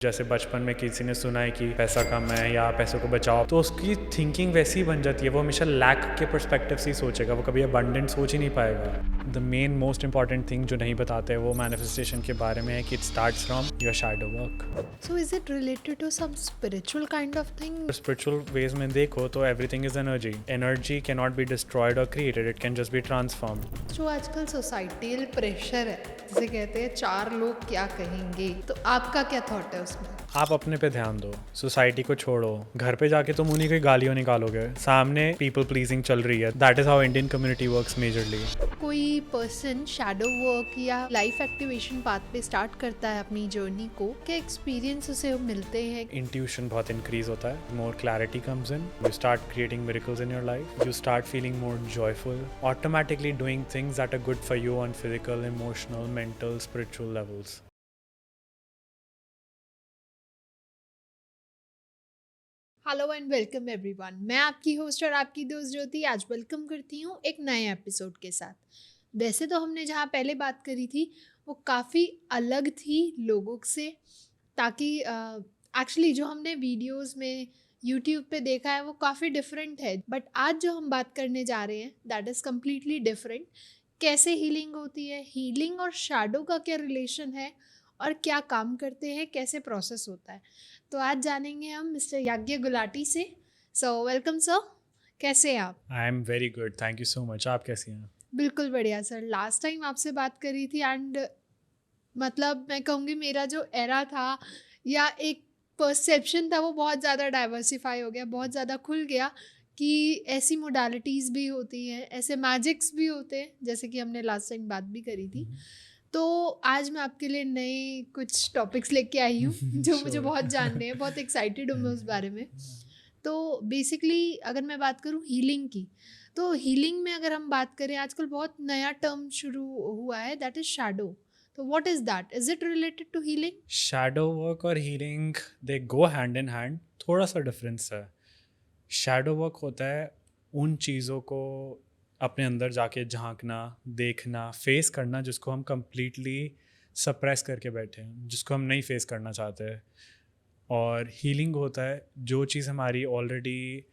जैसे बचपन में किसी ने सुना है कि पैसा कम है या पैसों को बचाओ, तो उसकी थिंकिंग वैसी ही बन जाती है। वो हमेशा लैक के पर्सपेक्टिव से ही सोचेगा, वो कभी अबंडेंट सोच ही नहीं पाएगा। The main most important thing जो नहीं बताते हैं वो मैनिफेस्टेशन के बारे में है कि it starts from your shadow work. So is it related to some spiritual kind of thing? Spiritual ways में देखो तो everything is energy. Energy can not be destroyed और created, it can just be transformed. जो आजकल societal pressure है, जिसे कहते हैं चार लोग क्या कहेंगे, तो आपका क्या थॉट है उसमें? आप अपने पे ध्यान दो, सोसाइटी को छोड़ो। घर पे जाके तुम उन्हीं की गालियों निकालोगे, सामने पीपल प्लीजिंग चल रही है। That is how Indian community works majorly. कोई पर्सन शैडो वर्क या लाइफ एक्टिवेशन पाथ पे स्टार्ट करता है अपनी जर्नी को, क्या एक्सपीरियंस उसे मिलते हैं? इंट्यूशन बहुत इंक्रीज होता है, more clarity comes in, you start creating miracles in your life, you start feeling more joyful, automatically doing things that are good for you on physical, emotional, mental, spiritual levels. Hello and welcome everyone. मैं आपकी host और आपकी दोस्त ज्योति आज welcome करती हूँ एक नए एपिसोड के साथ। वैसे तो हमने जहाँ पहले बात करी थी वो काफ़ी अलग थी लोगों से, ताकि एक्चुअली जो हमने वीडियोस में यूट्यूब पे देखा है वो काफ़ी डिफरेंट है, बट आज जो हम बात करने जा रहे हैं दैट इज़ कम्प्लीटली डिफरेंट। कैसे हीलिंग होती है, हीलिंग और शैडो का क्या रिलेशन है और क्या काम करते हैं, कैसे प्रोसेस होता है, तो आज जानेंगे हम मिस्टर याज्ञ गुलाटी से। सो वेलकम सर, कैसे हैं आप? I am very good, thank you so much. आप कैसी हैं? बिल्कुल बढ़िया सर। लास्ट टाइम आपसे बात करी थी एंड मतलब मैं कहूँगी मेरा जो एरा था या एक परसेप्शन था वो बहुत ज़्यादा डाइवर्सिफाई हो गया, बहुत ज़्यादा खुल गया कि ऐसी मोडालिटीज़ भी होती हैं, ऐसे मैजिक्स भी होते हैं, जैसे कि हमने लास्ट टाइम बात भी करी थी। तो आज मैं आपके लिए नए कुछ टॉपिक्स लेके आई हूँ जो मुझे बहुत जानने हैं, बहुत एक्साइटेड हूँ मैं उस बारे में। तो बेसिकली अगर मैं बात करूँ हीलिंग की, तो हीलिंग में अगर हम बात करें आजकल बहुत नया टर्म शुरू हुआ है, दैट इज़ शैडो। तो what is that? Is it related to healing? Shadow work और healing they go hand in hand, थोड़ा सा डिफरेंस है। शैडो वर्क होता है उन चीज़ों को अपने अंदर जाके झांकना, देखना, फेस करना जिसको हम कंप्लीटली सप्रेस करके बैठे हैं, जिसको हम नहीं फेस करना चाहते। और हीलिंग होता है जो चीज़ हमारी ऑलरेडी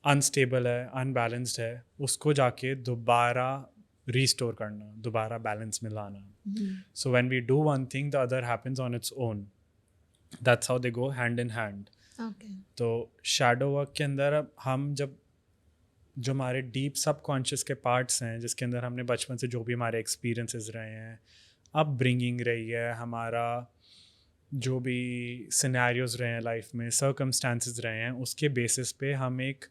अनस्टेबल है, अनबैलेंस्ड है, उसको जाके दोबारा रीस्टोर करना, दोबारा बैलेंस में लाना। So when we do one thing the other happens on its own, that's how they go hand in hand. Okay. तो शैडो वर्क के अंदर अब हम जब जो हमारे डीप सबकॉन्शियस के पार्ट्स हैं, जिसके अंदर हमने बचपन से जो भी हमारे एक्सपीरियंसेस रहे हैं, अपब्रिंगिंग रही है, हमारा जो भी सिनेरियोज रहे हैं लाइफ में, सर्कमस्टांसेस रहे हैं, उसके बेसिस पे हम एक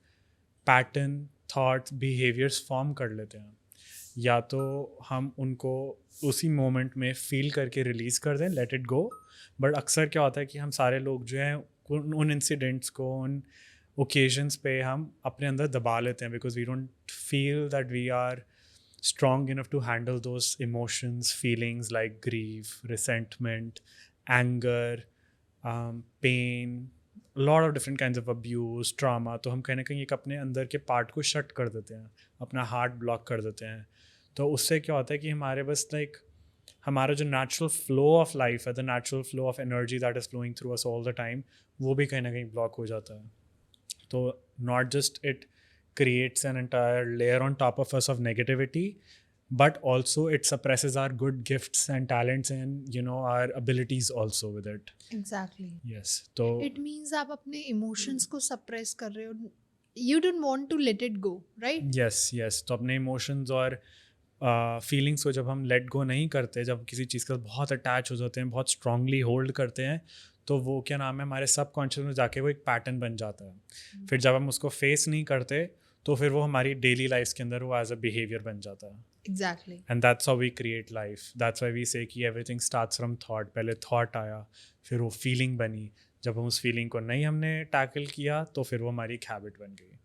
पैटर्न, थॉट्स, बिहेवियर्स फॉर्म कर लेते हैं। या तो हम उनको उसी मोमेंट में फील करके रिलीज़ कर दें, लेट इट गो। बट अक्सर क्या होता है कि हम सारे लोग जो हैं उन इंसिडेंट्स को, उन ओकेजन्स पे हम अपने अंदर दबा लेते हैं, because we don't feel that we are strong enough to handle those emotions, feelings like grief, resentment, anger, pain, a lot of different kinds of abuse, trauma. तो हम कहीं ना कहीं एक अपने अंदर के पार्ट को शट कर देते हैं, अपना हार्ट ब्लॉक कर देते हैं। तो उससे क्या होता है कि हमारे बस लाइक हमारा जो नेचुरल फ्लो ऑफ लाइफ है, the natural flow of energy that is flowing through us all the time, वो भी कहीं ना कहीं ब्लॉक हो जाता है। तो not just it creates an entire layer on top of us of negativity, but also it suppresses our good gifts and talents and our abilities also with it. Exactly. Yes, तो it means आप अपने emotions को suppress कर रहे हो, you don't want to let it go, right? yes, तो अपने emotions और फीलिंग्स को जब हम लेट गो नहीं करते, जब किसी चीज़ का बहुत अटैच हो जाते हैं, बहुत स्ट्रांगली होल्ड करते हैं, तो वो क्या नाम है, हमारे सब कॉन्शियस में जाके वो एक पैटर्न बन जाता है। फिर जब हम उसको फेस नहीं करते तो फिर वो हमारी डेली लाइफ के अंदर वो एज अ बिहेवियर बन जाता है। Exactly. And that's how we create life, that's why we say कि एवरीथिंग स्टार्ट्स फ्रॉम थॉट। पहले थॉट आया, फिर वो फीलिंग बनी, जब हम उस फीलिंग को नहीं हमने टैकल किया तो फिर वो हमारी एक हैबिट बन गई।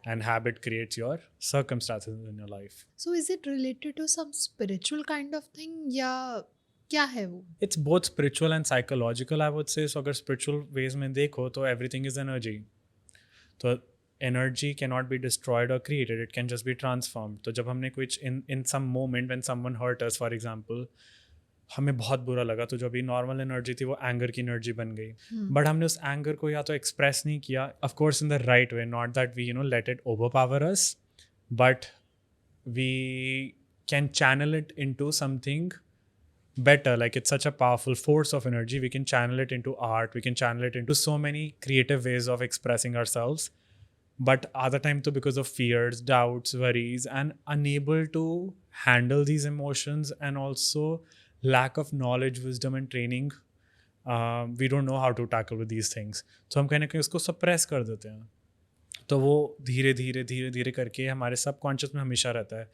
And habit creates your circumstances in your life. So is it related to some spiritual kind of thing या क्या है वो? It's both spiritual and psychological, I would say. So अगर spiritual ways में देखो तो everything is energy. तो energy cannot be destroyed or created, it can just be transformed. तो जब हमने कुछ in some moment when someone hurt us, for example, हमें बहुत बुरा लगा, तो जो अभी नॉर्मल एनर्जी थी वो एंगर की एनर्जी बन गई. हम्म, बट हमने उस एंगर को या तो एक्सप्रेस नहीं किया, of course in the right way, not that we let it overpower us, but we can channel it into something better. Like, it's such a powerful force of energy. We can channel it into art, we can channel it into so many creative ways of expressing ourselves. But other time too, because of fears, doubts, worries, and unable to handle these emotions, and also lack of knowledge, wisdom and training, we don't know how to tackle with these things. So हम कहीं ना कहीं उसको suppress कर देते हैं. तो वो धीरे धीरे धीरे धीरे करके हमारे सबकॉन्शियस में हमेशा रहता है,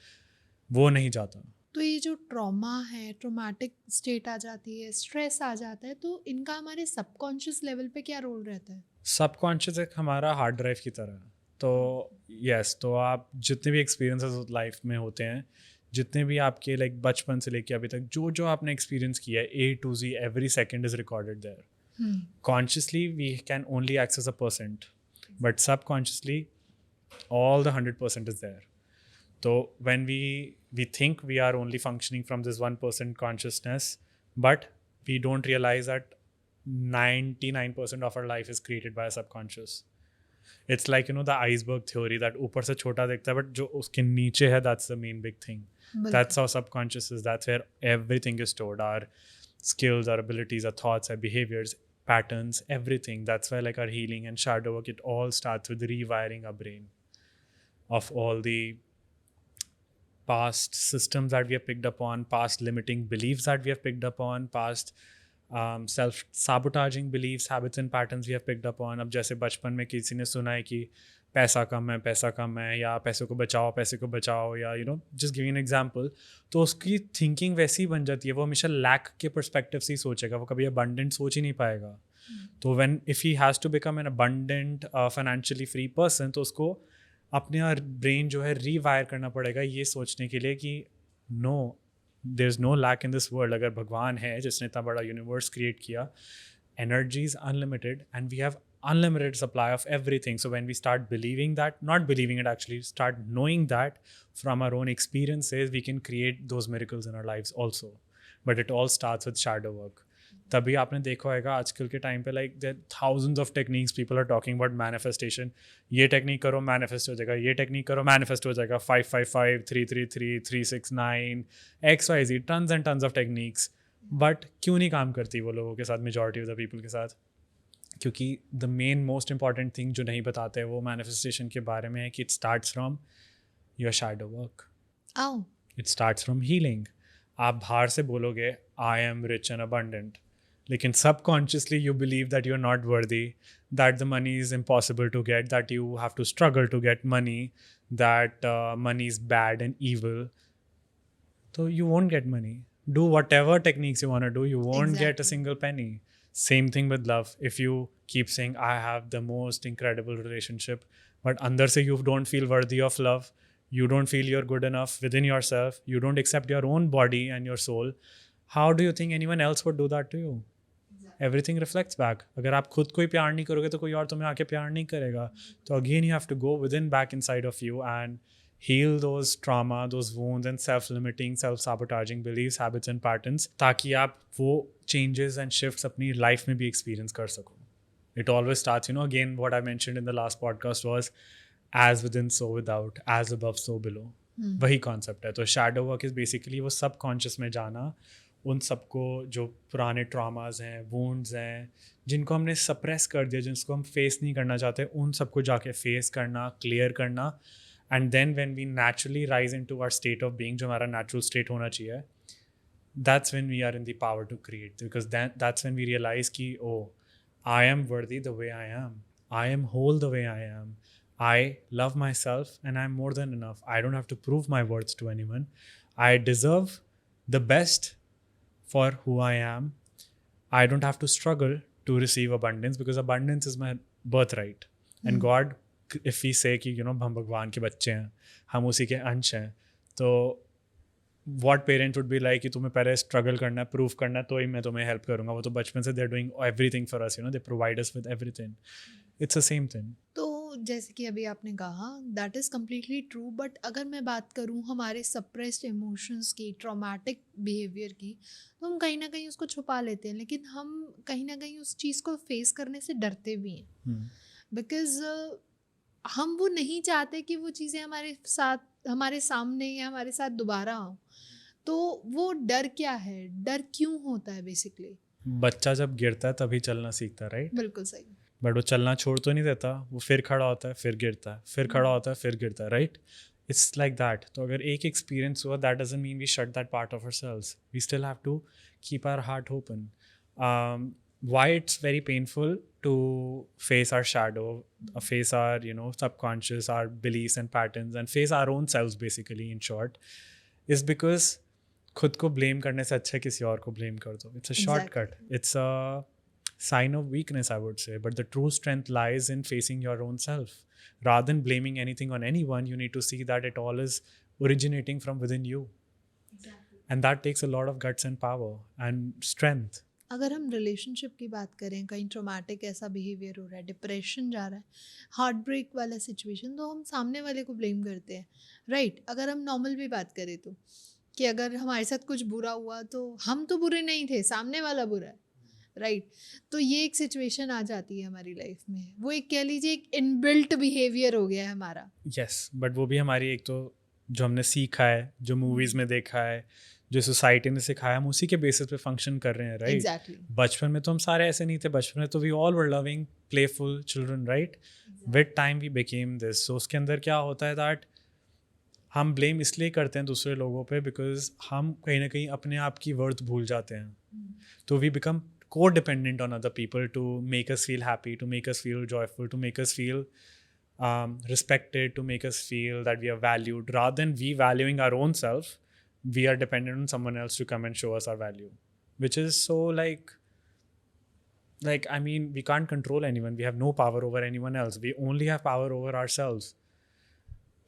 वो नहीं जाता. तो ये जो ट्रॉमा है, ट्रोमेटिक स्टेट आ जाती है, स्ट्रेस आ जाता है, तो इनका हमारे सबकॉन्शियस लेवल पे क्या रोल रहता है? सबकॉन्शियस एक हमारा हार्ड ड्राइव की तरह है. तो यस, तो आप जितने भी एक्सपीरियंसेस लाइफ में होते हैं, जितने भी आपके लाइक बचपन से लेके अभी तक जो जो आपने एक्सपीरियंस किया है, A to Z, every second is recorded there. Consciously we can only access 1%, but subconsciously all the 100% is there. So when we think we are only functioning from this 1% consciousness, but we don't realize that 99% of our life is created by our subconscious. It's like the iceberg theory, that ऊपर से छोटा दिखता है but जो उसके नीचे है, that's the main big thing. That's how subconscious is. That's where everything is stored. Our skills, our abilities, our thoughts, our behaviors, patterns, everything. That's why like our healing and shadow work, it all starts with rewiring our brain of all the past systems that we have picked up on, past limiting beliefs that we have picked up on, past self-sabotaging beliefs, habits and patterns we have picked up on. अब जैसे बचपन में किसी ने सुना है कि पैसा कम है, या पैसे को बचाओ, या just giving an example, तो उसकी थिंकिंग वैसी बन जाती है, वो हमेशा लैक के परस्पेक्टिव से ही सोचेगा, वो कभी अबंडेंट सोच ही नहीं पाएगा. तो if he has to become an abundant financially free person, तो उसको अपने ब्रेन जो है रीवायर करना पड़ेगा ये सोचने के लिए कि no, there is no lack in this world. अगर भगवान है जिसने इतना बड़ा यूनिवर्स क्रिएट किया, energy is unlimited and we have unlimited supply of everything. So when we start believing that, not believing it actually, start knowing that from our own experiences, we can create those miracles in our lives also. But it all starts with shadow work. तभी आपने देखा होगा आजकल के time पे like there thousands of techniques people are talking about manifestation. ये technique करो manifest हो जाएगा, ये टेक्निक करो मैनिफेस्ट हो जाएगा, 555 333 369 XYZ, tons and tons of techniques. But क्यों नहीं काम करती वो लोगों के साथ, मेजॉरिटी ऑफ द पीपल के साथ? क्योंकि the main most important thing जो नहीं बताते वो मैनिफेस्टेशन के बारे में है कि it starts from your shadow work. It starts from healing. आप बाहर से बोलोगे I am rich and abundant, लेकिन subconsciously you believe that you are not worthy, that the money is impossible to get, that you have to struggle to get money, that money is bad and evil. तो you won't get money. Do whatever techniques you want to do, you won't get a single penny. Same thing with love. If you keep saying I have the most incredible relationship, but andar se you don't feel worthy of love, you don't feel you're good enough within yourself, you don't accept your own body and your soul, how do you think anyone else would do that to you? Everything reflects back. अगर आप खुद को ही प्यार नहीं करोगे तो कोई और तुम्हें आके प्यार नहीं करेगा. तो again you have to go within, back inside of you, and heal those trauma, those wounds and self-limiting, self-sabotaging beliefs, habits and patterns, ताकि आप वो changes and shifts अपनी life में भी experience कर सको. It always starts, again, what I mentioned in the last podcast was as within, so without, as above, so below. वही concept है. तो shadow work is basically वो subconscious में जाना, उन सबको जो पुराने traumas हैं, wounds हैं, जिनको हमने suppress कर दिया, जिनको हम face नहीं करना चाहते, उन सबको जाके face करना, clear करना. And then when we naturally rise into our state of being, जो हमारा natural state होना चाहिए, that's when we are in the power to create. Because that's when we realize कि oh, I am worthy the way I am. I am whole the way I am. I love myself and I'm more than enough. I don't have to prove my worth to anyone. I deserve the best for who I am. I don't have to struggle to receive abundance because abundance is my birthright. And God, if we say कि हम भगवान के बच्चे हैं, हम उसी के अंश हैं, तो what parent would be like कि तुम्हें पहले स्ट्रगल करना है, प्रूव करना है, तो ही मैं तुम्हें हेल्प करूँगा. वो तो बचपन से they're doing everything for us, they provide us with everything. It's the same thing. तो जैसे कि अभी आपने कहा that is completely true, but अगर मैं बात करूँ हमारे सप्रेस्ड इमोशंस की, ट्रॉमेटिक बिहेवियर की, तो हम कहीं ना कहीं उसको छुपा लेते हैं, लेकिन हम कहीं ना कहीं उस चीज़ को फेस करने से डरते भी हैं, बिकॉज हम वो नहीं चाहते कि वो चीज़ें हमारे साथ, हमारे सामने या हमारे साथ दोबारा हों। तो वो डर क्या है, डर क्यों होता है बेसिकली? बच्चा जब गिरता है तभी चलना सीखता है, राइट? बिल्कुल सही। बट वो चलना छोड़ तो नहीं देता, वो फिर खड़ा होता है, फिर गिरता है, फिर खड़ा होता है, फिर गिरता है, राइट? It's like that. तो अगर एक एक्सपीरियंस हुआ, that doesn't mean we shut that part of ourselves. We still have to keep our heart open. Why it's very painful to face our shadow, face our, you know, subconscious, our beliefs and patterns, and face our own selves, basically, in short, is because खुद को blame करने से अच्छा है किसी और को blame कर दो. It's a shortcut. It's a sign of weakness, I would say. But the true strength lies in facing your own self. Rather than blaming anything on anyone, you need to see that it all is originating from within you. And that takes a lot of guts and power and strength. अगर हम relationship की बात करें, कहीं traumatic ऐसा behaviour हो रहा है, डिप्रेशन जा रहा है, हार्ट ब्रेक वाला सिचुएशन, तो हम सामने वाले को ब्लेम करते हैं, राइट? अगर हम नॉर्मल भी बात करें तो, कि अगर हमारे साथ कुछ बुरा हुआ तो हम तो बुरे नहीं थे, सामने वाला बुरा है, राइट? तो ये एक सिचुएशन आ जाती है हमारी लाइफ में, वो एक कह लीजिए एक इनबिल्ट बिहेवियर हो गया है हमारा. यस, बट वो भी हमारी एक तो जो हमने सीखा है, जो मूवीज़ में देखा है, जो सोसाइटी ने सिखाया, हम उसी के बेसिस पे फंक्शन कर रहे हैं, राइट? एग्जैक्टली. बचपन में तो हम सारे ऐसे नहीं थे. बचपन में तो we all were loving playful children, right? With time we became this. So उसके अंदर क्या होता है दैट हम ब्लेम इसलिए करते हैं दूसरे लोगों पे बिकॉज हम कहीं ना कहीं अपने आप की वर्थ भूल जाते हैं. तो we become co-dependent on other people to make us feel happy, to make us feel joyful, to make us feel respected, to make us feel that we are valued. Rather than we valuing our own self, we are dependent on someone else to come and show us our value, which is so like I mean, we can't control anyone. We have no power over anyone else. We only have power over ourselves.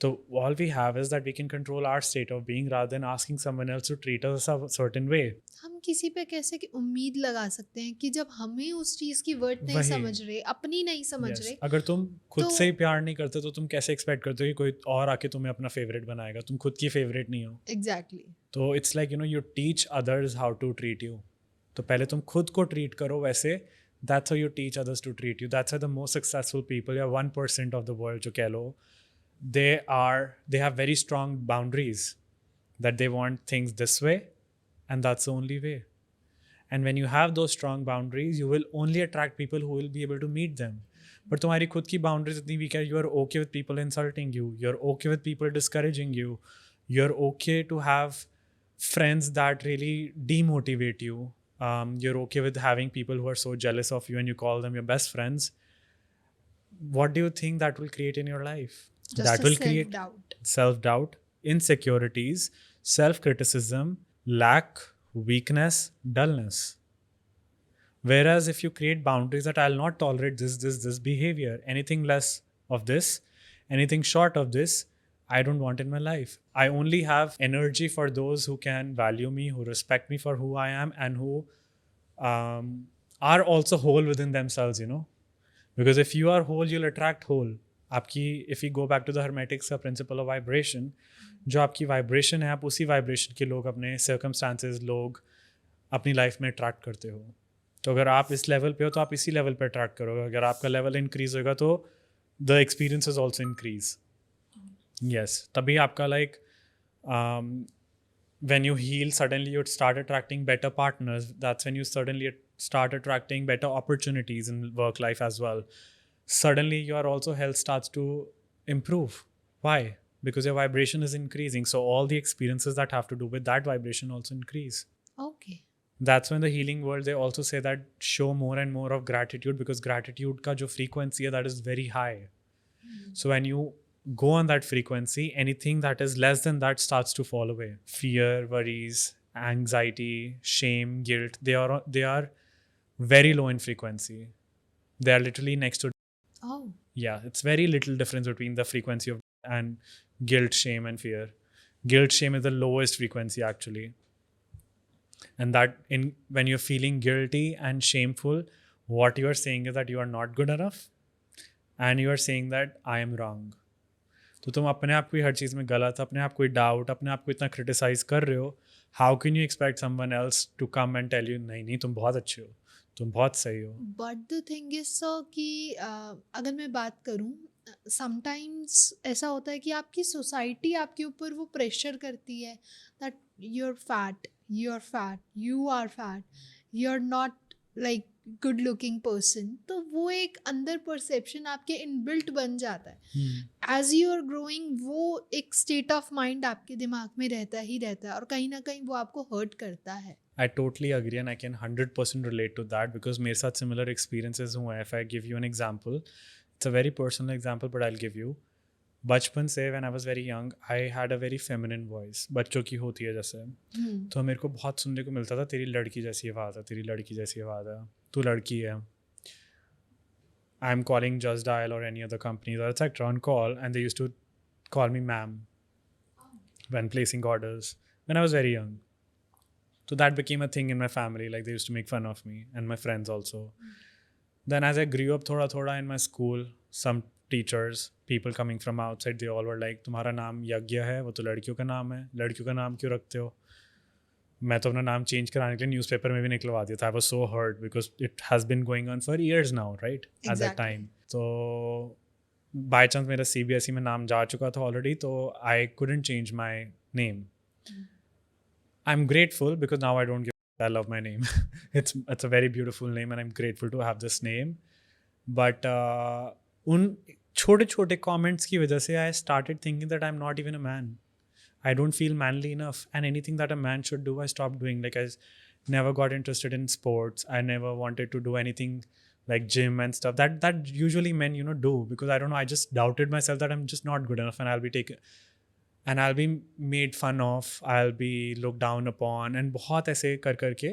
So all we have is that we can control our state of being rather than asking someone else to treat us a certain way. हम किसी पे कैसे कि उम्मीद लगा सकते हैं कि जब हमें उस चीज की वर्थ नहीं वही. समझ रहे, अपनी नहीं समझ Yes. रहे, अगर तुम खुद तो- से ही प्यार नहीं करते तो तुम कैसे एक्सपेक्ट करते हो कि कोई और आके तुम्हें अपना फेवरेट बनाएगा? तुम खुद की फेवरेट नहीं हो. एग्जैक्टली. तो it's like, you know, you teach others how to treat you. तो पहले तुम खुद को ट्रीट करो वैसे. That's how you teach others to treat you. That's how the most successful people, या 1% ऑफ द वर्ल्ड जो कह लो, they have very strong boundaries that they want things this way, and that's the only way. And when you have those strong boundaries, you will only attract people who will be able to meet them. But तुम्हारी खुद की boundaries इतनी weak है, you are okay with people insulting you, you're okay with people discouraging you, you're okay to have friends that really demotivate you, you're okay with having people who are so jealous of you and you call them your best friends. What do you think that will create in your life? Just That a will create self-doubt. self-doubt, insecurities, self-criticism, lack, weakness, dullness. Whereas if you create boundaries that I'll not tolerate this behavior, anything less of this, anything short of this, I don't want in my life. I only have energy for those who can value me, who respect me for who I am, and who are also whole within themselves, you know. Because if you are whole, you'll attract whole. आपकी, if you go back to the hermetics का principle of vibration, जो आपकी vibration है, आप उसी vibration के लोग, अपने सर्कमस्टांसेस, लोग अपनी लाइफ में अट्रैक्ट करते हो. तो अगर आप इस लेवल पे हो तो आप इसी लेवल पे अट्रैक्ट करोगे. अगर आपका लेवल इंक्रीज होगा तो the experiences also increase. Yes, तभी आपका like when you heal, suddenly you start attracting better partners. That's when you suddenly start attracting better opportunities in work life as well. Suddenly your also health starts to improve. Why? Because your vibration is increasing, so all the experiences that have to do with that vibration also increase. Okay. That's when the healing world, they also say that show more and more of gratitude, because gratitude ka jo frequency hai, that is very high. So when you go on that frequency, anything that is less than that starts to fall away. Fear, worries, anxiety, shame, guilt, they are very low in frequency. They are literally next to. Oh. Yeah, it's very little difference between the frequency of and guilt, shame, and fear. Guilt, shame is the lowest frequency actually. And that when you're feeling guilty and shameful, what you are saying is that you are not good enough. And you are saying that I am wrong. तो तुम अपने आप को ही हर चीज़ में गलत, अपने आप को ही डाउट, अपने आप को इतना क्रिटिसाइज कर रहे हो. How can you expect someone else to come and tell you नहीं नहीं तुम बहुत अच्छे हो, तुम बहुत सही हो. But the thing is so कि अगर मैं बात करूं, समटाइम्स ऐसा होता है कि आपकी सोसाइटी आपके ऊपर वो प्रेशर करती है that you are fat, you are fat, you are fat, you are not like good looking person. तो वो एक अंदर परसेप्शन आपके इनबिल्ट बन जाता है. एज यू आर ग्रोइंग वो एक स्टेट ऑफ माइंड आपके दिमाग में रहता ही रहता है और कहीं ना कहीं वो आपको हर्ट करता है. I totally agree and I can 100% relate to that because मेरे साथ similar experiences हुए हैं. If I give you an example, it's a very personal example but I'll give you. बचपन से when I was very young, I had a very feminine voice. बच्चों की होती है जैसे. तो मेरे को बहुत सुनने को मिलता था तेरी लड़की जैसी आवाज़ है, तेरी लड़की जैसी आवाज़ है, तू लड़की है. I'm calling Just Dial or any other companies or etc. on call and they used to call me ma'am when placing orders when I was very young. So that became a thing in my family. Like they used to make fun of me and my friends also. Then as I grew up thoda in my school, some teachers, people coming from outside, they all were like, तुम्हारा नाम यज्ञ है, वो तो लड़कियों का नाम है, लड़कियों का नाम क्यों रखते हो? मैं तो अपना नाम चेंज कराने के लिए न्यूज़पेपर में भी निकलवा दिया था. I was so hurt because it has been going on for years now, right? At that Exactly. time. तो by chance मेरा CBSE में नाम जा चुका था already, तो I couldn't change my name. I'm grateful because now I don't give. I love my name. it's a very beautiful name and I'm grateful to have this name. But उन छोटे छोटे comments की वजह से I started thinking that I'm not even a man. I don't feel manly enough, and anything that a man should do, I stopped doing. Like never got interested in sports. I never wanted to do anything like gym and stuff. That usually men do because I don't know. I just doubted myself that I'm just not good enough, and I'll be made fun of, I'll be looked down upon, and बहुत ऐसे कर करके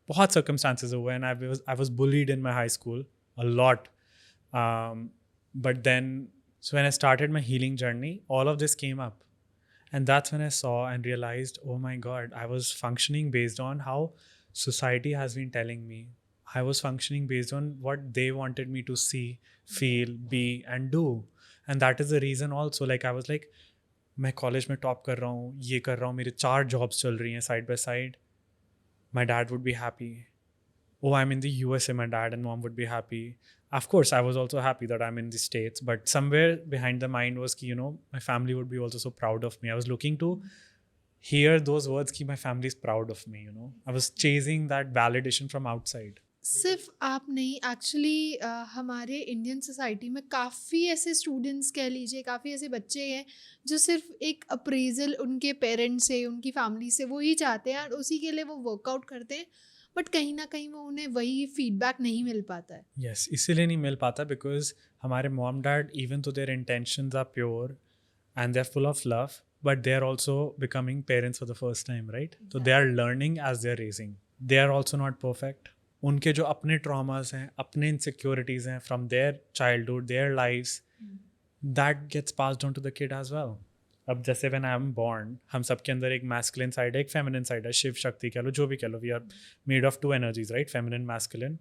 बहुत circumstances हुए, and I was bullied in my high school a lot. But then, so when I started my healing journey, all of this came up, and that's when I saw and realized, oh my God, I was functioning based on how society has been telling me. I was functioning based on what they wanted me to see, feel, be, and do, and that is the reason also. Like I was like, मैं college में top कर रहा हूँ, ये कर रहा हूँ, मेरे 4 जॉब्स चल रही हैं side by side. My dad would be happy. Oh, I'm in the USA, my dad and mom would be happy. Of course, I was also happy that I'm in the States, but somewhere behind the mind was ki, my family would be also so proud of me. I was looking to hear those words ki my family is proud of me, I was chasing that validation from outside. सिर्फ आप नहीं, actually हमारे Indian society में काफ़ी ऐसे students कह लीजिए, काफ़ी ऐसे बच्चे हैं जो सिर्फ एक अप्रेजल उनके पेरेंट्स से, उनकी फैमिली से वो ही चाहते हैं और उसी के लिए वो वर्कआउट करते हैं, बट कहीं ना कहीं वो उन्हें वही फीडबैक नहीं मिल पाता है. यस, इसीलिए नहीं मिल पाता बिकॉज हमारे mom dad, even though their intentions are pure and they are full of love, but they are also becoming parents for the first time, right? तो they are learning as they are raising. They are also not perfect. उनके जो अपने traumas हैं, अपने insecurities हैं from their childhood, their lives, that gets passed on to the kid as well. अब जैसे when I am born, हम सबके अंदर एक मैस्कुलिन साइड है, एक फेमिनिन साइड है, शिव शक्ति कह लो, जो भी कह लो, we are made of 2 energies, right? Feminine, masculine.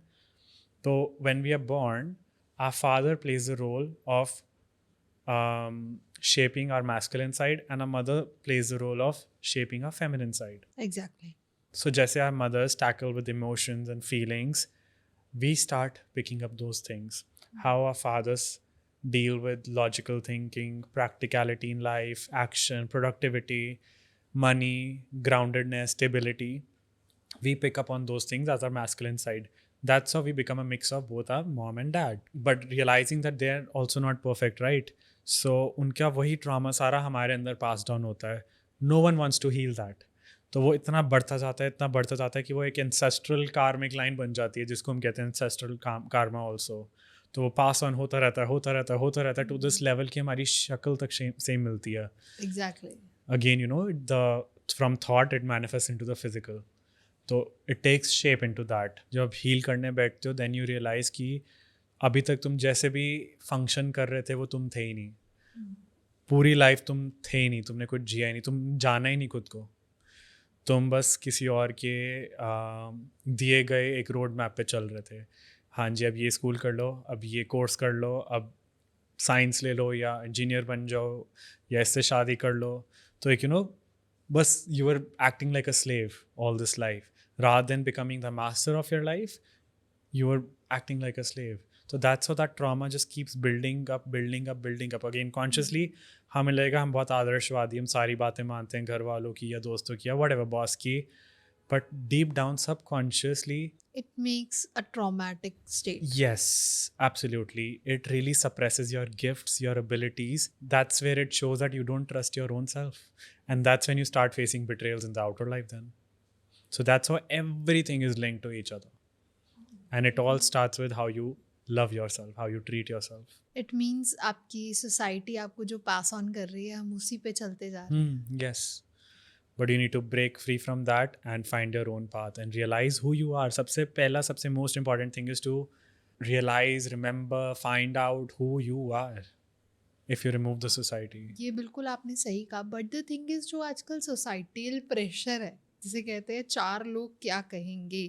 तो when we are born, our father plays the role of shaping our masculine side and our mother plays the role of shaping our feminine side. Exactly. So जैसे our mothers tackle with emotions and feelings, we start picking up those things. How our fathers deal with logical thinking, practicality in life, action, productivity, money, groundedness, stability. We pick up on those things as our masculine side. That's how we become a mix of both our mom and dad. But realizing that they're also not perfect, right? So उनका वही trauma सारा हमारे अंदर pass down होता है. No one wants to heal that. तो वो इतना बढ़ता जाता है कि वो एक एंसेस्ट्रल कार्मिक लाइन बन जाती है, जिसको हम कहते हैं एंसेस्ट्रल कार्मा ऑल्सो. तो वो पास ऑन होता रहता है टू दिस लेवल की हमारी शक्ल तक सेम मिलती है. Exactly. Again the from thought it manifest into the physical. तो it takes shape into that. जब आप हील करने बैठते हो, देन यू रियलाइज़ कि अभी तक तुम जैसे भी फंक्शन कर रहे थे वो तुम थे ही नहीं. पूरी लाइफ तुम थे ही नहीं, तुमने कुछ जिया ही नहीं, तुम जाना ही नहीं खुद को. तुम बस किसी और के दिए गए एक रोड मैप पे चल रहे थे. हाँ जी, अब ये स्कूल कर लो, अब ये कोर्स कर लो, अब साइंस ले लो या इंजीनियर बन जाओ या इससे शादी कर लो, तो एक बस you are acting like a slave all this life, rather than becoming the master of your life, you are acting like a slave. So that's how that trauma just keeps building up, building up, building up. Again, consciously हमें लगेगा हम बहुत आदर्शवादी, हम सारी बातें मानते हैं घर वालों की या दोस्तों की या whatever बॉस की, but deep down subconsciously, It makes a traumatic state. yes, absolutely, it really suppresses your gifts, your abilities. That's where it shows that you don't trust your own self, and that's when you start facing betrayals in the outer life then. So that's how everything is linked to each other. And it all starts with how you love yourself, how you treat yourself. It means आपकी society आपको जो pass on कर रही है हम उसी पे चलते जा रहे हैं. Yes. But you need to break free from that and find your own path and realize who you are. सबसे पहला, सबसे most important thing is to realize, remember, find out who you are if you remove the society. ये बिल्कुल आपने सही कहा. But the thing is जो आजकल सोसाइटल प्रेशर है, जिसे कहते हैं 4 लोग क्या कहेंगे,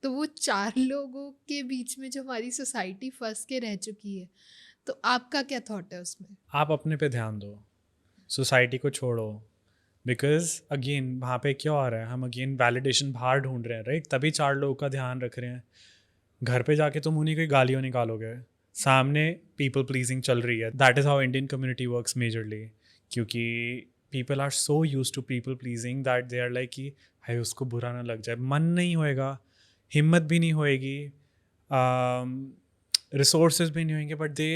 तो वो 4 लोगों के बीच में जो हमारी सोसाइटी फंस के रह चुकी है, तो आपका क्या थॉट है उसमें? आप अपने पे ध्यान दो, सोसाइटी को छोड़ो. बिकॉज अगेन वहाँ पे क्या हो रहा है, हम अगेन वैलिडेशन बाहर ढूंढ रहे हैं, राइट? तभी 4 लोगों का ध्यान रख रहे हैं. घर पे जाके तुम उन्हीं की गालियों निकालोगे, सामने पीपल प्लीजिंग चल रही है. That is how Indian community works majorly, क्योंकि people are so use to people pleasing that they are like कि हाय उसको बुरा ना लग जाए. मन नहीं होएगा, हिम्मत भी नहीं होएगी, रिसोर्सेज भी नहीं होंगे, but they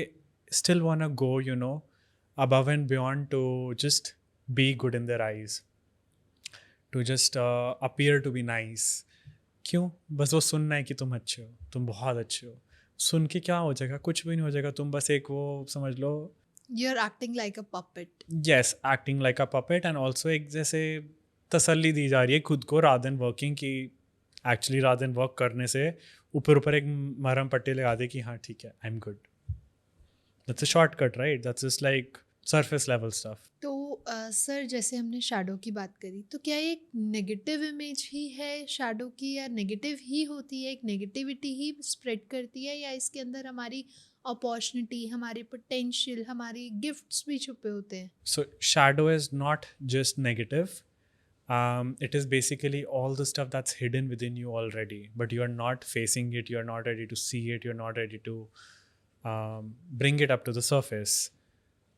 still want to go above and beyond to just be good in their eyes, to just appear to be nice. क्यों? बस वो सुनना है कि तुम अच्छे हो, तुम बहुत अच्छे हो. सुन के क्या हो जाएगा? कुछ भी नहीं हो जाएगा. तुम बस एक वो समझ लो, you are acting like a puppet. yes, acting like a puppet, and also एक जैसे तसल्ली दी जा रही है खुद को rather than working, कि एक्चुअली rather than वर्क करने से ऊपर ऊपर एक मरहम पट्टी लगा दे कि हाँ ठीक है, I am good. That's a shortcut, right? That's just like surface level stuff. तो सर जैसे हमने शैडो की बात करी, तो क्या ये एक नेगेटिव इमेज ही है शैडो की, या नेगेटिव ही होती है, एक नेगेटिविटी ही स्प्रेड करती है, या इसके अंदर हमारी अपॉर्चुनिटी, हमारे पोटेंशियल, हमारी गिफ्ट्स भी छुपे होते हैं? So shadow is not just negative. It is basically all the stuff that's hidden within you already, but you are not facing it. You are not ready to see it. You're not ready to bring it up to the surface.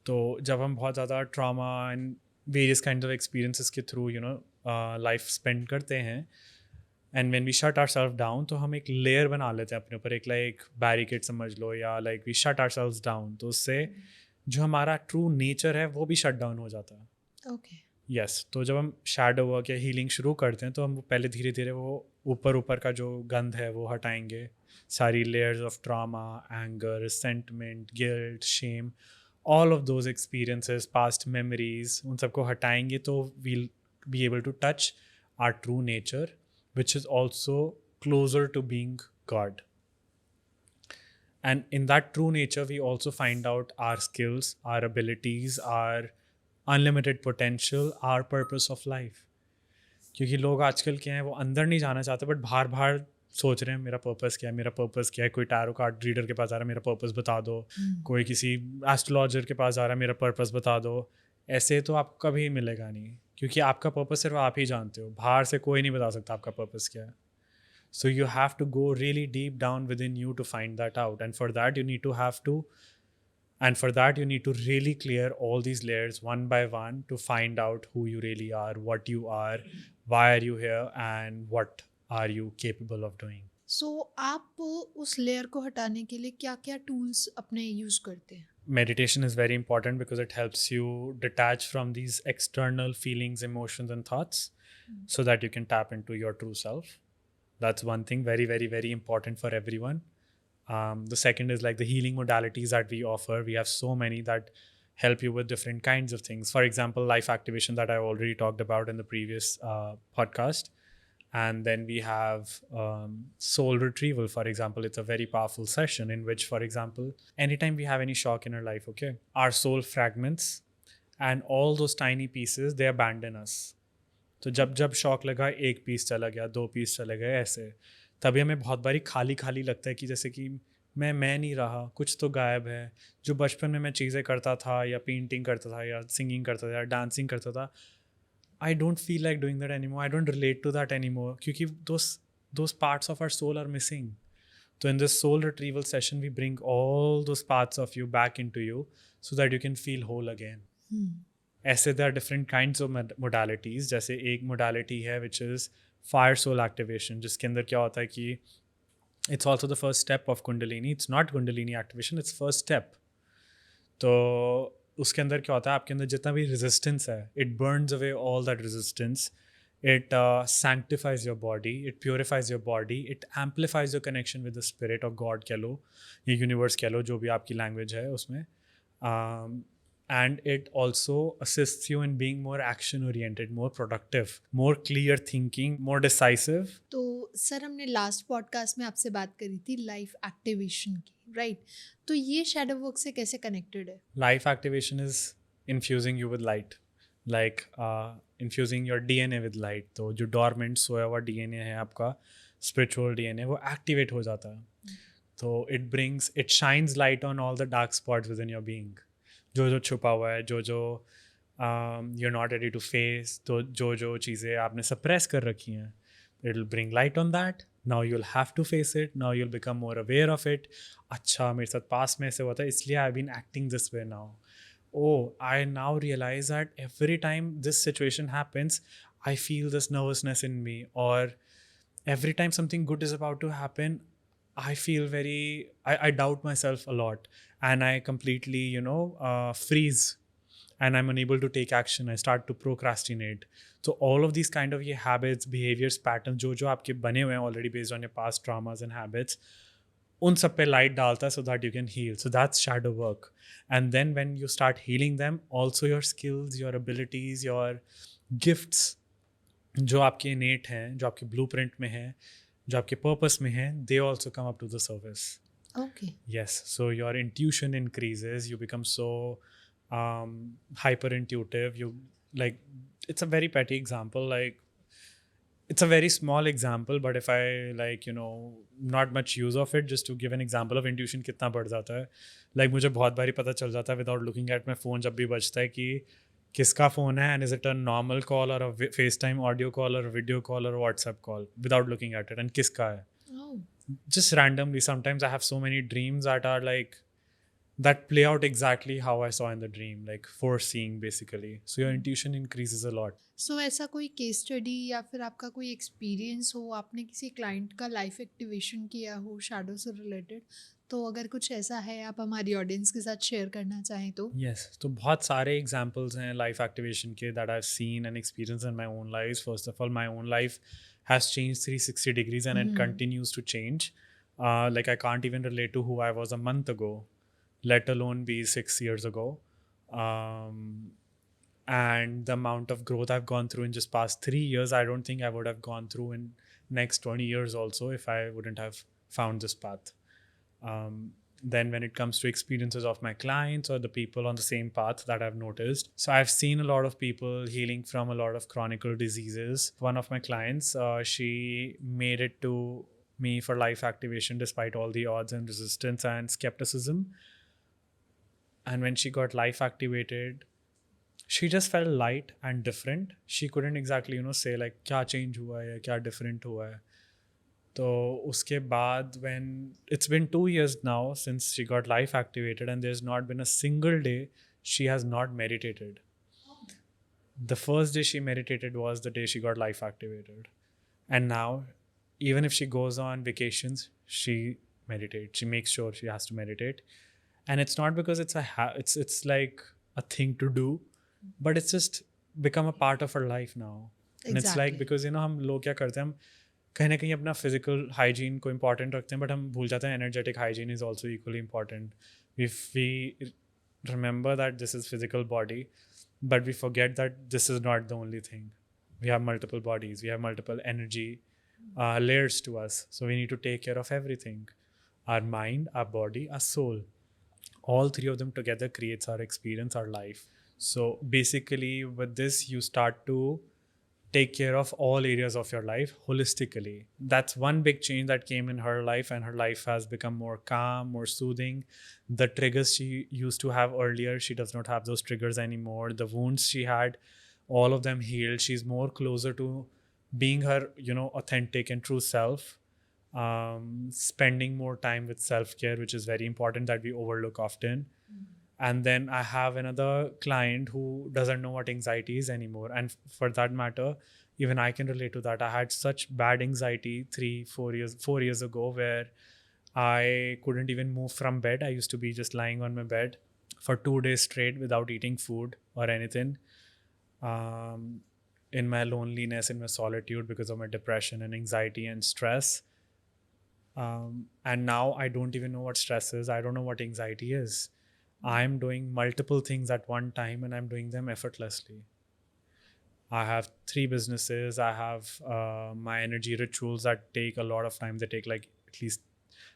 तो जब हम बहुत ज़्यादा trauma and various kind of experiences के through life spend करते हैं, and when we shut ourself down, तो हम एक लेयर बना लेते हैं अपने ऊपर, एक लाइक बैरिकेड समझ लो, या like we shut ourselves down. तो उससे जो हमारा ट्रू नेचर है वो भी शट डाउन हो जाता है. ओके. यस. तो जब हम शैडो वर्क या हीलिंग शुरू करते हैं, तो हम पहले धीरे धीरे वो ऊपर ऊपर का जो गंध है वो हटाएंगे, सारी layers of trauma, anger, resentment, guilt, shame, all of those experiences, past memories, उन सबको हटाएंगे, तो we'll be able to touch our true nature, which is also closer to being God. And in that true nature, we also find out our skills, our abilities, our unlimited potential, our purpose of life. क्योंकि लोग आजकल क्या हैं, वो अंदर नहीं जाना चाहते, बट बाहर बाहर सोच रहे हैं मेरा पर्पस क्या है, मेरा पर्पस क्या है. कोई टैरो कार्ड रीडर के पास आ रहा है, मेरा पर्पस बता दो. कोई किसी एस्ट्रोलॉजर के पास आ रहा है, मेरा पर्पस बता दो. ऐसे तो आपको कभी मिलेगा नहीं, क्योंकि आपका पर्पस सिर्फ आप ही जानते हो, बाहर से कोई नहीं बता सकता आपका पर्पस क्या है. So you have to go really deep down within you to find that out, and for that you need to have to and for that you need to really clear all these layers one by one to find out who you really are, what you are, why are you here, and what are you capable of doing. सो आप उस layer को हटाने के लिए क्या क्या tools अपने use करते हैं? Meditation is very important because it helps you detach from these external feelings, emotions, and thoughts, so that you can tap into your true self. That's one thing, very, very, very important for everyone. The second is like the healing modalities that we offer. We have so many that help you with different kinds of things. For example, life activation that I already talked about in the previous podcast. And then we have soul retrieval, for example. It's a very powerful session in which, for example, anytime we have any shock in our life, okay, our soul fragments and all those tiny pieces, they abandon us. तो जब shock लगा, एक piece चला गया, 2 piece चले गए, ऐसे तभी हमें बहुत बारी खाली खाली लगता है कि जैसे कि मैं नहीं रहा, कुछ तो गायब है। जो बचपन में मैं चीज़ें करता था या पेंटिंग करता था या सिंगिंग करता था या डांसिंग करता था, I don't feel like doing that anymore, I don't relate to that anymore, क्योंकि those parts of our soul are missing. So in this soul retrieval session, we bring all those parts of you back into you so that you can feel whole again. ऐसे there are different kinds of modalities. जैसे एक modality है which is fire soul activation, जिसके अंदर क्या होता है कि it's also the first step of Kundalini. It's not Kundalini activation, it's first step. तो उसके अंदर क्या होता है, आपके अंदर जितना भी resistance है, it burns away all that resistance. It sanctifies your body, it purifies your body, it amplifies your connection with the spirit or God कह लो, ये universe कह लो, जो भी आपकी language है उसमें. And it also assists you in being more action oriented, more productive, more clear thinking, more decisive. तो sir हमने लास्ट पॉडकास्ट में आपसे बात करी थी लाइफ एक्टिवेशन की, राइट? तो ये शैडो वर्क से कैसे कनेक्टेड है? Life activation is infusing you with light, like infusing your DNA with light. तो जो dormant सोया हुआ DNA है आपका, spiritual DNA, वो activate हो जाता है. तो it shines light on all the dark spots within your being. जो छुपा हुआ है, जो you're not ready to face, तो जो चीज़ें आपने suppress कर रखी हैं, it'll bring light on that. Now you'll have to face it. Now you'll become more aware of it. अच्छा, मेरे साथ पास में ऐसे हुआ था, इसलिए I've been acting this way now. Oh, I now realize that every time this situation happens, I feel this nervousness in me. Or every time something good is about to happen, I feel I doubt myself a lot. And I completely, freeze. And I'm unable to take action. I start to procrastinate. So all of these kind of habits, behaviors, patterns, जो आपके बने हुए हैं already based on your past traumas and habits, उन सब पे light डालता है so that you can heal. So that's shadow work. And then when you start healing them, also your skills, your abilities, your gifts, जो आपके innate हैं, जो आपके blueprint में हैं, जो आपके purpose में हैं, they also come up to the surface. Okay. Yes. So your intuition increases. You become so hyper intuitive. You like, it's a very petty example, like it's a very small example, but if I not much use of it, just to give an example of intuition कितना बढ़ जाता है, like मुझे बहुत बारी पता चल जाता है without looking at my phone जब भी बजता है कि किसका फ़ोन है, and is it a normal call or a FaceTime audio call or a video call or a WhatsApp call, without looking at it, and किसका है. Oh. Just randomly, sometimes I have so many dreams that are like, that play out exactly how I saw in the dream, like foreseeing basically. So your intuition increases a lot. So ऐसा कोई case study या फिर आपका कोई experience हो, आपने किसी client का लाइफ एक्टिवेशन किया हो शैडो से रिलेटेड, तो अगर कुछ ऐसा है आप हमारी ऑडियंस के साथ शेयर करना चाहें तो? Yes, तो बहुत सारे examples हैं life activation के that I've seen and experienced in my own life. First of all, my own life has changed 360 degrees and it continues to change. Like I can't even relate to who I was a month ago, let alone be 6 years ago. And the amount of growth I've gone through in just past 3 years, I don't think I would have gone through in next 20 years also if I wouldn't have found this path. Then when it comes to experiences of my clients or the people on the same path that I've noticed. So I've seen a lot of people healing from a lot of chronic diseases. One of my clients, she made it to me for life activation despite all the odds and resistance and skepticism. And when she got life activated, she just felt light and different. She couldn't exactly, say like क्या change हुआ है, क्या different हुआ है. तो उसके बाद when it's been 2 years now since she got life activated and there's not been a single day she has not meditated. The first day she meditated was the day she got life activated. And now, even if she goes on vacations, she meditates. She makes sure she has to meditate. And it's not because it's it's like a thing to do, but it's just become a part of her life now. And it's like because हम लोग क्या करते हैं, हम कहीं ना कहीं अपना फिजिकल हाइजीन को इम्पॉर्टेंट रखते हैं, बट हम भूल जाते हैं energetic hygiene is also equally important. We remember that this is physical body, but we forget that this is not the only thing. We have multiple bodies, we have multiple energy layers to us, so we need to take care of everything: our mind, our body, our soul. All three of them together creates our experience, our life. So basically with this you start to take care of all areas of your life holistically. That's one big change that came in her life, and her life has become more calm, more soothing. The triggers she used to have earlier, she does not have those triggers anymore. The wounds she had, all of them healed. She's more closer to being her, authentic and true self. Spending more time with self-care, which is very important, that we overlook often. And then I have another client who doesn't know what anxiety is anymore. And for that matter, even I can relate to that. I had such bad anxiety 4 years ago, where I couldn't even move from bed. I used to be just lying on my bed for 2 days straight without eating food or anything. In my loneliness, in my solitude, because of my depression and anxiety and stress. And now I don't even know what stress is. I don't know what anxiety is. I'm doing multiple things at one time, and I'm doing them effortlessly. I have 3 businesses. I have my energy rituals that take a lot of time. They take like at least,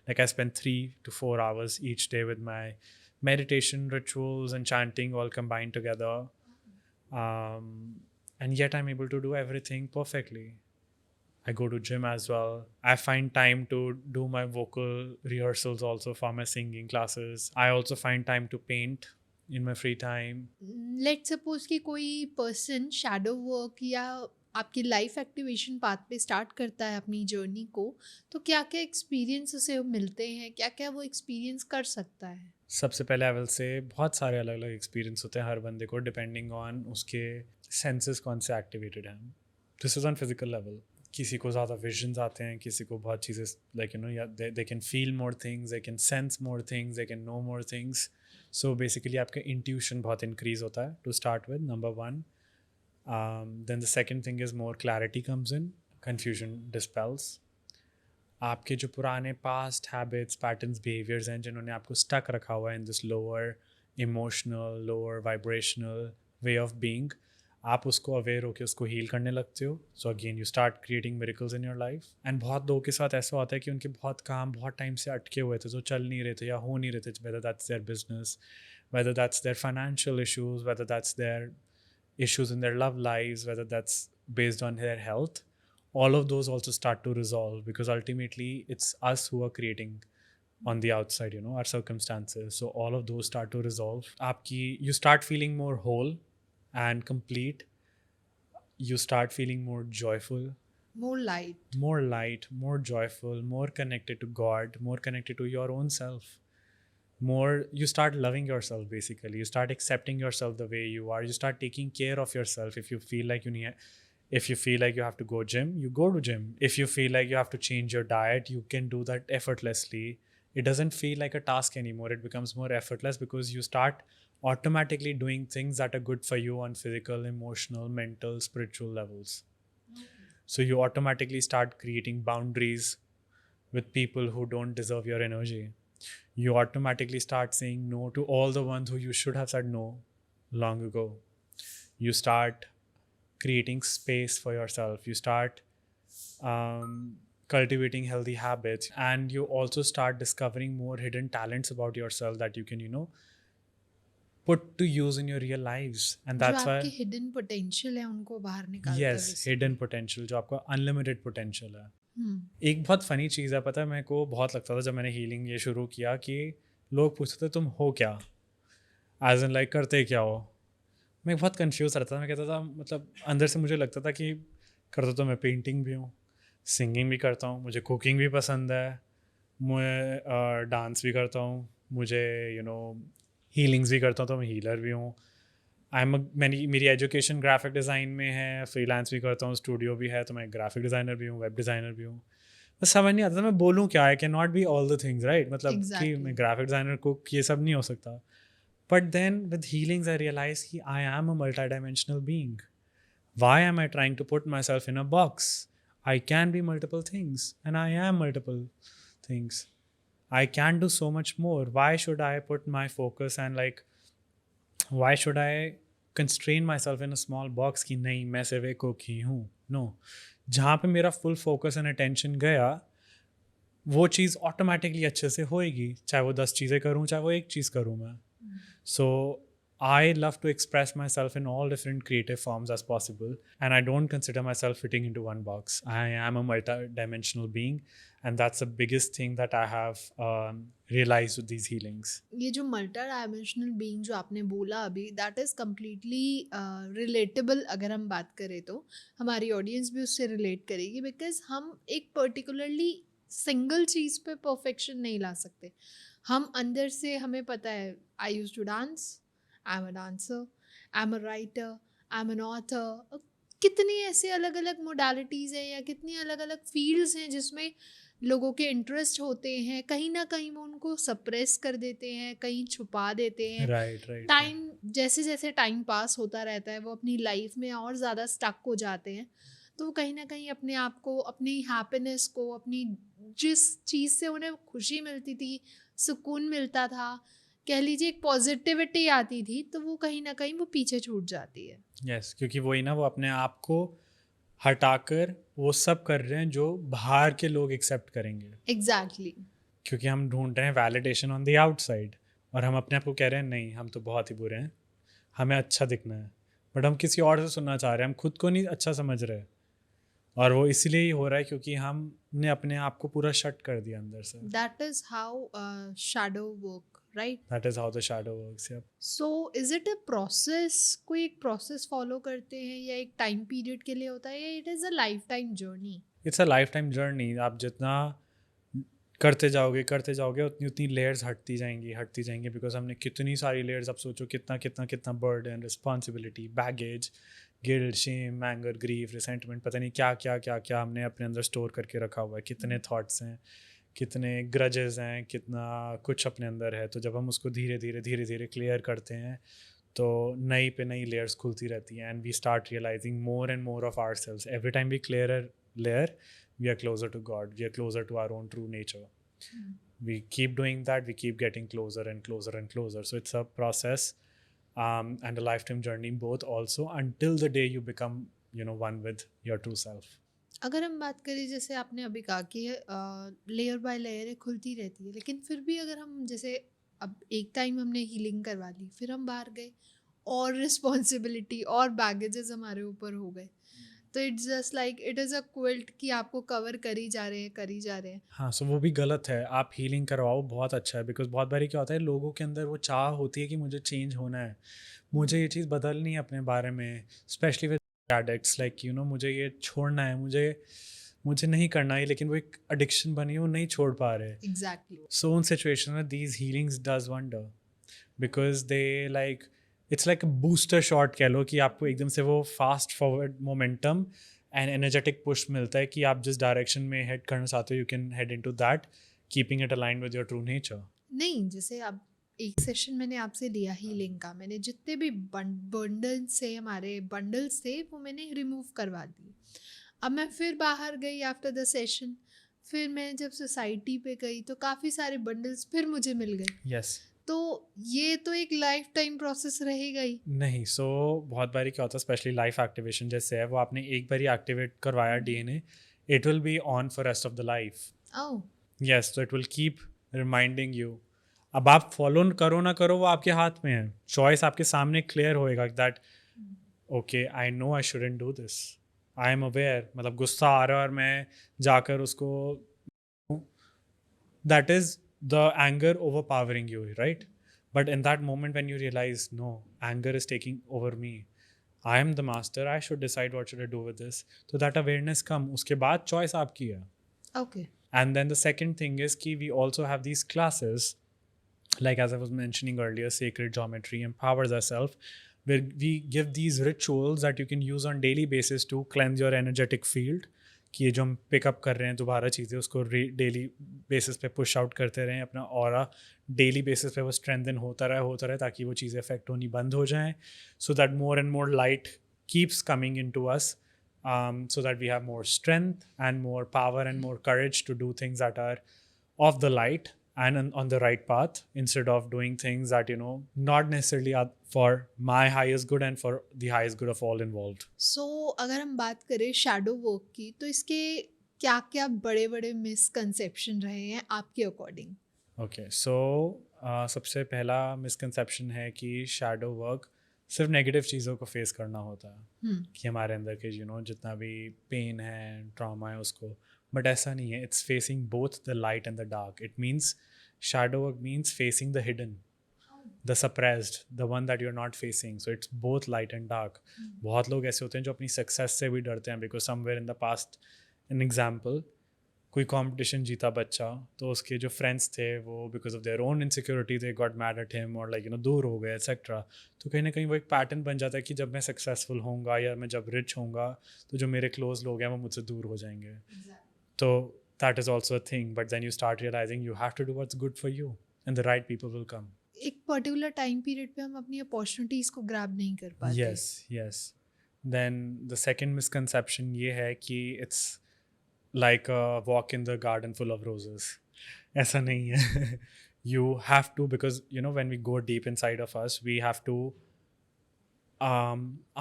like I spend 3 to 4 hours each day with my meditation rituals and chanting all combined together. And yet I'm able to do everything perfectly. I go to gym as well. I find time to do my vocal rehearsals also for my singing classes. I also find time to paint in my free time. Let suppose कि कोई person shadow work या आपकी life activation path पे start करता है अपनी journey को, तो क्या क्या एक्सपीरियंस उसे मिलते हैं, क्या क्या वो एक्सपीरियंस कर सकता है? सबसे पहले आई विल से बहुत सारे अलग अलग एक्सपीरियंस होते हैं हर बंदे को, डिपेंडिंग ऑन उसके सेंसेस कौन से एक्टिवेटेड हैं. This is on physical level. किसी को ज़्यादा विजन्स आते हैं, किसी को बहुत चीज़ें लाइक या they can feel more things, they can sense more things, they can know more things. So basically आपका इंट्यूशन बहुत इंक्रीज होता है to start with, number 1. Then the second thing is more clarity comes in, confusion dispels. आपके जो पुराने past habits, patterns, behaviours हैं जिन्होंने आपको स्टक रखा हुआ है in this lower emotional, lower vibrational way of being, आप उसको अवेयर होकर उसको हील करने लगते हो. So again you start creating miracles in your life. And बहुत लोगों के साथ ऐसा होता है कि उनके बहुत काम बहुत टाइम से अटके हुए थे, जो चल नहीं रहे थे या हो नहीं रहे थे, whether that's their business, whether that's their financial issues, whether that's their issues in their love lives, whether that's based on their health. All of those also start to resolve, because ultimately it's us who are creating on the outside, our circumstances. So all of those start to resolve. You start feeling more whole and complete. You start feeling more joyful, more light, more joyful, more connected to God, more connected to your own self. More, you start loving yourself. Basically, you start accepting yourself the way you are. You start taking care of yourself. If you feel like you have to go gym, you go to gym. If you feel like you have to change your diet, you can do that effortlessly. It doesn't feel like a task anymore. It becomes more effortless, because you start automatically doing things that are good for you on physical, emotional, mental, spiritual levels. So you automatically start creating boundaries with people who don't deserve your energy. You automatically start saying no to all the ones who you should have said no long ago. You start creating space for yourself. You start cultivating healthy habits, and you also start discovering more hidden talents about yourself that you can, put to use in your real lives. And that's why hidden potential है उनको बाहर निकालता है. yes, hidden potential, जो आपका unlimited potential है. एक बहुत फ़नी चीज़ है, पता है, मेरे को बहुत लगता था जब मैंने हीलिंग ये शुरू किया कि लोग पूछते थे तुम हो क्या, एज इन लाइक करते क्या हो. मैं बहुत कंफ्यूज रहता था. मैं कहता था, मतलब अंदर से मुझे लगता था कि करता तो मैं पेंटिंग भी हूँ, सिंगिंग भी करता हूँ, मुझे कुकिंग भी पसंद है, मैं डांस भी करता हूँ, मुझे हीलिंग्स भी करता हूँ, तो मैं हीलर भी हूँ. मेरी एजुकेशन ग्राफिक डिज़ाइन में है, फ्रीलांस भी करता हूँ, स्टूडियो भी है, तो मैं ग्राफिक डिज़ाइनर भी हूँ, वेब डिज़ाइनर भी हूँ. बस समझ नहीं आता था मैं बोलूँ क्या. I can not be all the things, right? मतलब कि मैं ग्राफिक डिज़ाइनर, कुक, ये सब नहीं हो सकता. But then with healings I realise कि I am a multidimensional being. Why am I trying to put myself in a box? I can be multiple things, and I am multiple things. I can do so much more. Why should I put my focus and why should I constrain myself in a small box कि नहीं मैं सिर्फ एक cook ही हूँ? No. जहाँ पे मेरा full focus and attention गया, वो चीज़ automatically अच्छे से होएगी, चाहे वो 10 चीज़ें करूँ, चाहे वो एक चीज़ करूँ मैं. So I love to express myself in all different creative forms as possible, and I don't consider myself fitting into one box. I am a multi-dimensional being, and that's the biggest thing that I have realized with these healings. ये जो multi dimensional being जो आपने बोला अभी, that is completely relatable. अगर हम बात करें तो हमारी ऑडियंस भी उससे रिलेट करेगी, बिकॉज हम एक पर्टिकुलरली सिंगल चीज़ पे परफेक्शन नहीं ला सकते। हम अंदर से हमें पता है, I use to dance, I am a dancer, I am a writer, I am an author. कितनी ऐसे अलग अलग मोडालिटीज़ हैं या कितनी अलग अलग फील्ड्स हैं जिसमें लोगों के इंटरेस्ट होते हैं। कहीं ना कहीं वो उनको सप्रेस कर देते हैं, कहीं छुपा देते हैं। Right, right. टाइम जैसे जैसे टाइम पास होता रहता है, वो अपनी लाइफ में और ज़्यादा स्टक हो जाते हैं। तो वो कहीं ना कहीं अपने आप को, अपनी हैप्पीनेस को, अपनी जिस चीज़ से उन्हें खुशी मिलती थी, सुकून मिलता था, कह लीजिए एक पॉजिटिविटी आती थी, तो वो कहीं ना कहीं वो पीछे छूट जाती है। Yes, क्योंकि वही ना, वो अपने आप को हटाकर वो सब कर रहे हैं जो बाहर के लोग एक्सेप्ट करेंगे, एग्जैक्टली। क्योंकि हम ढूंढ रहे हैं वैलिडेशन ऑन द आउटसाइड, और हम अपने आप को कह रहे हैं नहीं, हम तो बहुत ही बुरे हैं, हमें अच्छा दिखना है, बट हम किसी और से सुनना चाह रहे हैं, हम खुद को नहीं अच्छा समझ रहे। और वो इसलिए ही हो रहा है क्योंकि हमने अपने आप को पूरा शट कर दिया अंदर से। That is how shadow work, right? That is how the shadow works. Yup. So is it a process? कोई एक प्रोसेस फॉलो करते हैं या एक टाइम पीरियड के लिए होता है, या it is a life time journey? It's a life time journey. आप जितना करते जाओगे उतनी उतनी लेयर्स हटती जाएंगी, बिकॉज हमने कितनी सारी लेयर्स, आप सोचो कितना कितना कितना burden, responsibility, baggage, guilt, shame, anger, grief, resentment, पता नहीं क्या क्या क्या क्या हमने अपने अंदर स्टोर करके रखा हुआ है। कितने थॉट्स हैं, कितने ग्रजेस हैं, कितना कुछ अपने अंदर है। तो जब हम उसको धीरे धीरे क्लियर करते हैं तो नई पे नई लेयर्स खुलती रहती हैं, and we start realising more and more of ourselves. Every time we clear a layer, we are closer to God, we are closer to our own true nature. We keep doing that, we keep getting closer and closer and closer. So it's a process, and a lifetime journey both also, until the day you become, one with your true self. अगर हम बात करें, जैसे आपने अभी कहा कि layer by layer खुलती रहती है, लेकिन फिर भी अगर हम जैसे अब एक टाइम हमने हीलिंग करवा ली, फिर हम बाहर गए और रिस्पॉन्सिबिलिटी और बैगेजेस हमारे ऊपर हो गए, तो it's just like it is a quilt कि आपको कवर करी जा रहे हैं। हाँ, सो वो भी गलत है। आप हीलिंग करवाओ, बहुत अच्छा है, बिकॉज बहुत बारी क्या होता है, लोगों के अंदर वो चाह होती है कि मुझे चेंज होना है, मुझे ये चीज़ बदलनी है अपने बारे में, स्पेशली विद एडिक्ट्स, लाइक मुझे ये छोड़ना है, मुझे नहीं करना है, लेकिन वो एक एडिक्शन बनी है, वो नहीं छोड़ पा रहे। एग्जैक्टली। सो उन सिचुएशन में these healings does wonder, because they like, it's like booster shot कह लो, कि आपको एकदम से वो fast forward momentum and energetic push मिलता है कि आप जिस डायरेक्शन में हेड करना चाहते हो, you can head into that, keeping it aligned with your true nature. नहीं, जैसे अब एक सेशन मैंने आपसे लिया हीलिंग का, मैंने जितने भी बंडल्स थे, हमारे बंडल्स थे, वो मैंने रिमूव करवा दिए। अब मैं फिर बाहर गई आफ्टर द सेशन, फिर मैं जब सोसाइटी पे गई तो काफ़ी सारे बंडल्स फिर मुझे मिल गए। यस। तो ये तो एक लाइफ टाइम प्रोसेस रहेगा ही। नहीं, सो बहुत बारी क्या होता है, स्पेशली लाइफ एक्टिवेशन जैसे है, वो आपने एक बारी एक्टिवेट करवाया DNA, it will be on for rest of the life. Oh. Yes, तो it will keep reminding you. अब आप फॉलो करो ना करो, वो आपके हाथ में है, चॉइस आपके सामने क्लियर होएगा that okay, I know I shouldn't do this, I am aware. मतलब गुस्सा आ रहा है और मैं जाकर उसको, that is the anger overpowering you, right? But in that moment when you realise no, anger is taking over me, I am the master, I should decide what should I do with this, तो that awareness come, उसके बाद choice आपकी है। Okay. And then the second thing is कि we also have these classes, like as I was mentioning earlier, Sacred Geometry empowers ourselves, where we give these rituals that you can use on daily basis to cleanse your energetic field, कि ये जो हम pickup कर रहे हैं दोबारा चीज़ें, उसको डेली बेसिस पे पुश आउट करते रहें, अपना ऑरा डेली बेसिस पे वो स्ट्रेंथन होता रहे, ताकि वो चीज़ें इफेक्ट होनी बंद हो जाएं, so that more and more light keeps coming in to us, so that we have more strength and more power and more courage to do things that are of the light and on the right path, instead of doing things that not necessarily are for my highest good and for the highest good of all involved. सो अगर हम बात करें shadow work की, तो इसके क्या क्या बड़े बड़े मिसकंसेप्शन रहे हैं आपके अकॉर्डिंग? Okay, so सबसे पहला मिसकंसेप्शन है कि शैडो वर्क सिर्फ नेगेटिव चीज़ों को फेस करना होता है, कि हमारे अंदर के जितना भी पेन है, ट्रॉमा है उसको, बट ऐसा नहीं है. It's facing both the light and the dark. It means shadow work means facing the hidden, the suppressed, the one that you're not facing. So it's both light and dark. बहुत लोग ऐसे होते हैं जो अपनी सक्सेस से भी डरते हैं, because somewhere in the past, an example, कोई कंपटीशन जीता बच्चा, तो उसके जो फ्रेंड्स थे वो because of their own insecurity they got mad at him, और लाइक दूर हो गए एक्सेट्रा. तो कहीं ना कहीं वो एक पैटर्न बन जाता है कि जब मैं सक्सेसफुल होऊंगा या मैं जब रिच होऊंगा तो जो मेरे क्लोज लोग हैं वो मुझसे दूर हो जाएंगे. तो that is also a thing, but then you start realising you have to do what's good for you and the right people will come. एक पर्टिकुलर टाइम पीरियड पे हम अपनी अपॉर्चुनिटीज़ को ग्रैब नहीं कर पाते. Yes. Then the second misconception ये है कि it's like a walk in the garden full of roses. ऐसा नहीं है. You have to, because when we go deep inside of us, we have to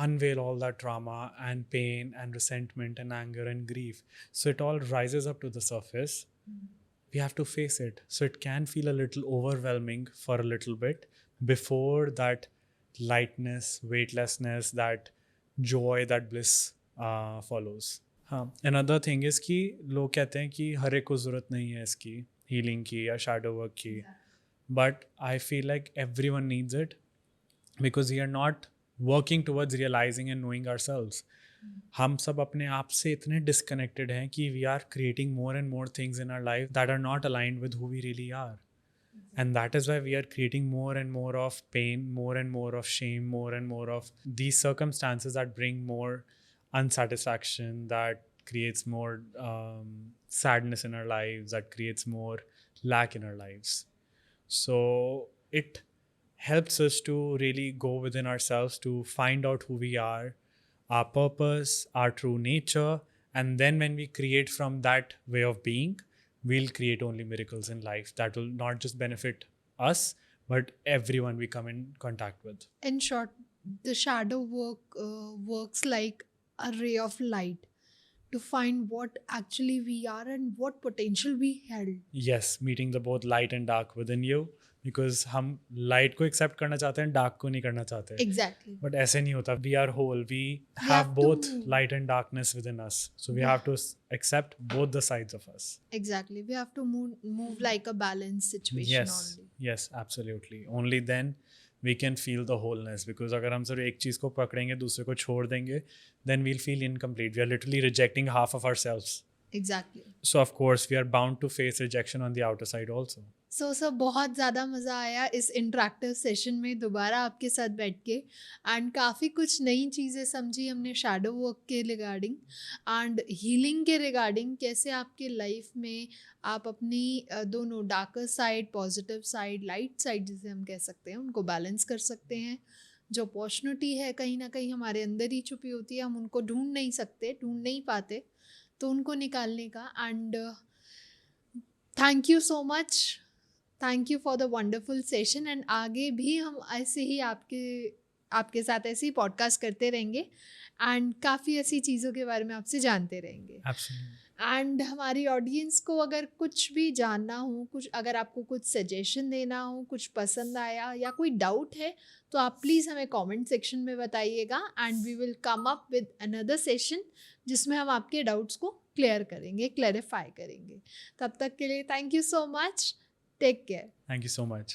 unveil all that trauma and pain and resentment and anger and grief. So it all rises up to the surface. We have to face it. So it can feel a little overwhelming for a little bit before that lightness, weightlessness, that joy, that bliss follows. हाँ, another thing is कि लोग कहते हैं कि हर एक को ज़रूरत नहीं है इसकी healing की या shadow work की, but I feel like everyone needs it because we are not working towards realizing and knowing ourselves. हम सब अपने आप से इतने डिस्कनेक्टेड हैं कि we are creating more and more things in our life that are not aligned with who we really are, and that is why we are creating more and more of pain, more and more of shame, more and more of these circumstances that bring more unsatisfaction, that creates more sadness in our lives, that creates more lack in our lives. So it helps us to really go within ourselves to find out who we are, our purpose, our true nature, and then when we create from that way of being, we'll create only miracles in life that will not just benefit us but everyone we come in contact with. In short, the shadow work works like a ray of light to find what actually we are and what potential we held. Yes, meeting the both light and dark within you, because हम light को accept करना चाहते हैं, dark को नहीं करना चाहते. Exactly. But ऐसे नहीं होता. We are whole. We have have to both move. light and darkness within us. So we have to accept both the sides of us. Exactly. We have to move like a balanced situation Yes, only. yes, absolutely. Only then we can feel the wholeness. Because अगर हम सिर्फ एक चीज़ को पकड़ेंगे, दूसरे को छोड़ देंगे, then we'll feel incomplete. We are literally rejecting half of ourselves. Exactly. So of course we are bound to face rejection on the outer side also. सो बहुत ज़्यादा मज़ा आया इस इंटरेक्टिव सेशन में दोबारा आपके साथ बैठ के, एंड काफ़ी कुछ नई चीज़ें समझी हमने शैडो वर्क के रिगार्डिंग एंड हीलिंग के रिगार्डिंग. कैसे आपके लाइफ में आप अपनी दोनों darker side, positive side, light side जिसे हम कह सकते हैं, उनको बैलेंस कर सकते हैं. जो अपॉर्चुनिटी है कहीं ना कहीं हमारे अंदर ही छुपी होती है, हम उनको ढूंढ नहीं सकते, ढूंढ नहीं पाते, तो उनको निकालने का. And thank you so much, thank you for the wonderful session. And आगे भी हम ऐसे ही आपके साथ ऐसे ही पॉडकास्ट करते रहेंगे एंड काफ़ी ऐसी चीज़ों के बारे में आपसे जानते रहेंगे. Absolutely. एंड हमारी ऑडियंस को अगर कुछ भी जानना हो, कुछ अगर आपको कुछ सजेशन देना हो, कुछ पसंद आया या कोई डाउट है, तो आप प्लीज़ हमें कमेंट सेक्शन में बताइएगा and we will come up with another session जिसमें हम आपके डाउट्स को क्लियर करेंगे, क्लैरिफाई करेंगे. तब तक के लिए thank you so much. Take care. Thank you so much.